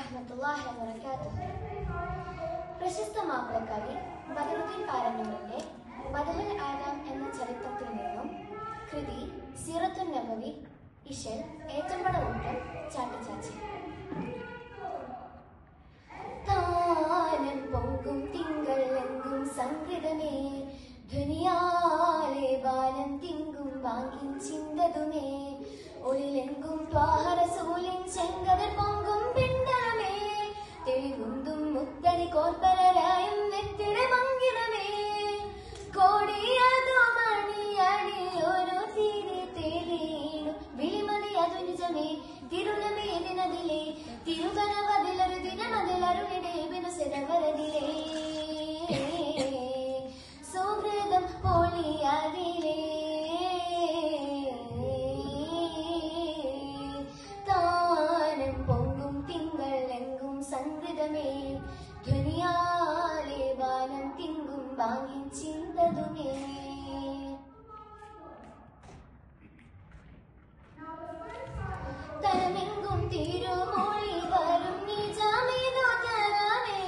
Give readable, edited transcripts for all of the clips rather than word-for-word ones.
വറഹ്മത്തുള്ളാഹി വബറകാതുഹു. പ്രശസ്ത മാപ്പിളക്കവി ബദറുദ്ദീൻ പാറന്നൂരിന്റെ ബദറുൽ ആദം എന്ന ചരിത്രത്തിൽ നിന്നും കൃതി സീറത്തുൻ നബവി ഇശൽ ഏച്ചമ്പട ഊട്ടം ചാട്ടിച്ചാച്ചി. താനം പൊങ്കും തിങ്കൾ എങ്കും സംഗൃതമേ, ധ്വനിയാലെ ബാലം തിങ്കും വാങ്ങിൻ ചിന്തതുമേ, ഒളിലെങ്കും ത്വാഹറസൂലിൻ ചെങ്കതിർ പൊങ്കും പിണ്ടമേ, തെളിവുന്തും മുത്തരി കോർപ്പരായും നെത്തിട മങ്കിടമേ, കോടിയതു മണിയടി ഒരു തീരെ തേടിയിടും വിളിമതി അതു നിജമേ, തിരുനബി ദിനദിലേ തിരുകനവതിലൊരു ദിനമതിലരുളിടെ ബിനുസിതവരതിലേ, സുഹൃതം പൊളിയതിലേ താനം പൊങ്കും തിങ്കൾ എങ്കും സംഗൃതമേ, ധ്വനിയാലെ ബാലം തിങ്കും വാങ്ങിൻ ചിന്തതുമേ. തലമെങ്കും തിരുമൊഴി വരും നിജമിതു തരമേ,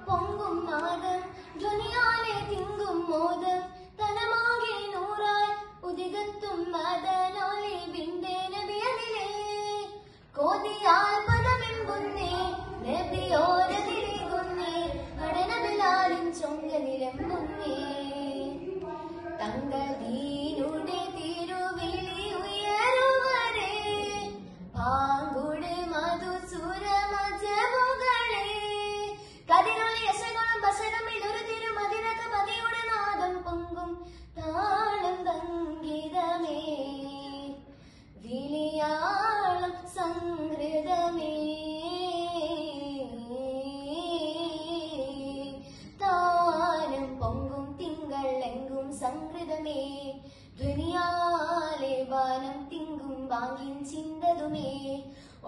പൊങ്കും നാദം ധ്വനിയാലെ തിങ്കും മോദം, തനമാകെ നൂറായി ഉദികത്തും മദനൊലി ബിന്റെ നബിയതിലേ, കോതിയാൽ പദമെമ്പുന്നേ നബിയോരതിരികുന്നേ, നടനബിലാലിൻ ചൊങ്ക നിരമ്പുന്നേ, തങ്ങൾ ദീനുടെ തിരുവിളി ഉയരുവരേ, പാങ്കുട് മധുസുരമജമുകളെ, കതിരൊളി യശകുളം വശകമിൽ ഒരു തിരുമതിരക മതിയുടെ നാദം പൊങ്കും താളം സംഗീതമേ, വിളിയാളം സംഗൃതമേ, താനം പൊങ്കും തിങ്കൾ എങ്കും സംഗൃതമേ, ധ്വനിയാലെ ബാലം തിങ്കും വാങ്ങിൻ ചിന്തതുമേ,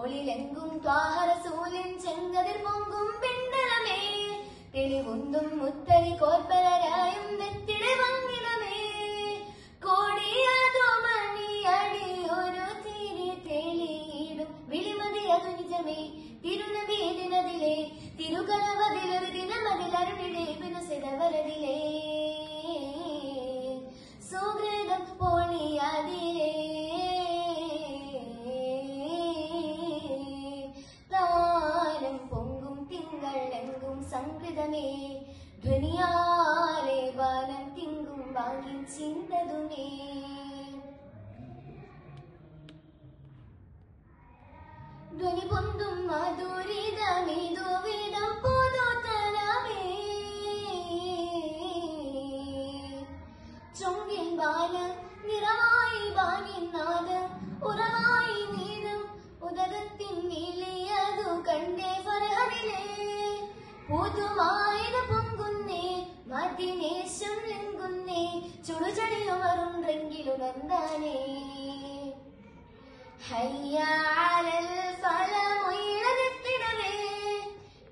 ഒളിലെങ്കും ത്വാഹറസൂലിൻ ചെങ്കതിർ പൊങ്കും പിണ്ടമേ, തെളിവുന്തും മുത്തരി കോർപ്പരായും നെത്തിട മങ്കിടമേ, കോടിയതു മണിയടി ഒരു തീരെ തെളിയിടും വിളിമതി അതു നിജമേ, തിരുനബി ദിനദിലേ തിരുകനവതിലൊരു ദിനമതിലരുളിടെ ബിനുസിതവരതിലേ, സുഹൃതം പൊളിയതിലേ താനം പൊങ്കും തിങ്കൾ എങ്കും സംഗൃതമേ, ധ്വനിയാലെ ബാലം തിങ്കും വാങ്ങിൻ ചിന്തതുമേ. ധ്വനി പൊന്തും മധുരിതമിതു വിധം പൊതുതലമേ, ചൊങ്കിൽ ബാലം നിറമായി വാങ്ങിൻ നാദം, ഉറവായി നീളും ഉദകത്തിൻ വിളിയതു കണ്ടേ ഫർഹദിലേ, പുതുമായിന പൊങ്കുന്നേ മതിനേശം ലെങ്കുന്നേ, ചുടുചടിയുമറുണ്ടെങ്കിലുണർന്നാനേ, ഹയ്യ അലൽ ഫലം ഉയരത്തിടവേ,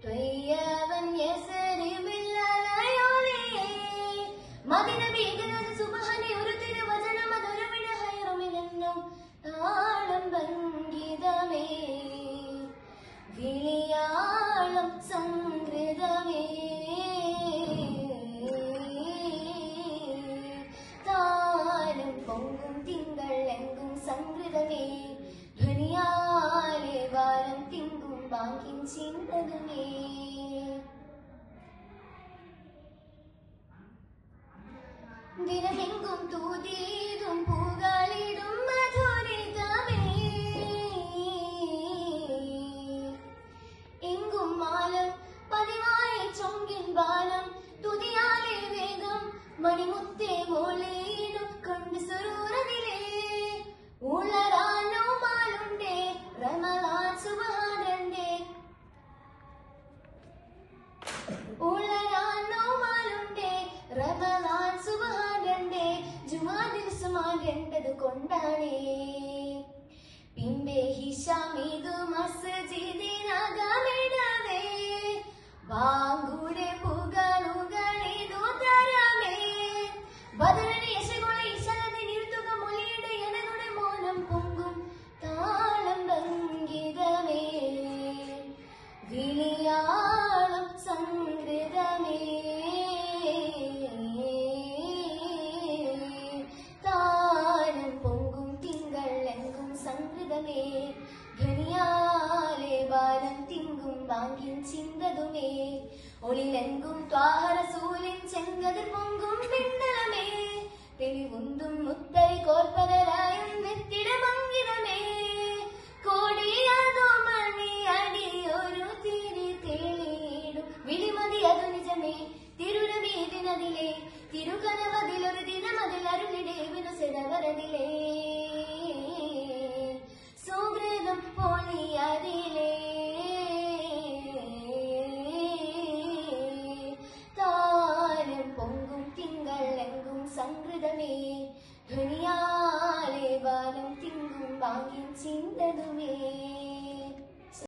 ത്വയ്യബൻ യസ്രിബിൽ അലയൊളിയേ, മദിന ബീഗനത് സുബ്ഹാനെ ഒരു തിരുവചനം അതൊരു വിട ഹൈറുമിനെന്നും താളം ഭംഗിതമേ, വിളിയാളം സംഗൃതമേ, താനം പൊങ്കും തിങ്കൾ എങ്കും സംഗൃതമേ, ധ്വനിയാലെ ബാലം തിങ്കും വാങ്ങിൻ ചിന്തതുമേ. ദിനമെങ്കും തൂതീതും പൂകളിടും മധുരിതമേ, എങ്കും മാലം പതിവായി ചൊങ്കിൻ ബാലം, തുതിയാലെ വേഗം മണിമുത്തേ മോളിയിടും കൊണ്ട് സുരൂരതിലേ, ഉളരാനോ മാലുണ്ടേ റമളാൻ സുബ്ഹാനന്റെ, ഉളരാനോ മാലുണ്ടേ റമളാൻ സുബ്ഹാനന്റെ, ജുമാദിൽ സുമാൻ രണ്ടത് കൊണ്ടാണേ, പിമ്പെ ഹിഷാമിതു മസ്ജിദിനകമിടവേ, ബാങ്കുടെ പുകളുകളിതു തരമേ, ബദറിന് യശകുള ഇശലതി നിർത്തുക മൊഴിയുടെ എനതുടെ മോനം പൊങ്കും താള ഒളിലെങ്കും ത്വാഹറസൂലിൻ ചെങ്കതിർ പൊങ്കും പിന്നലമേ തെളിവുന്തും മുത്തരി കോർപ്പനരായും വെത്തിടമങ്കിതമേ കോടിയാതോ മണി അടിയൊരു തിരി തെളിയിടും വിളിമതി അതു നിജമേ തിരുരവീതിനതിലെ തിരുകനവതിലൊരു ദിനമതിൽ അരുളിടെ വിനുസിടവരതിലേ സുഹൃതം പൊളിയതിലേ താരം പൊങ്കും തിങ്കളെങ്കും സംകൃതമേ ധ്വനിയാലെ ബാലം തിങ്കും വാങ്ങി ചിന്തതുമേ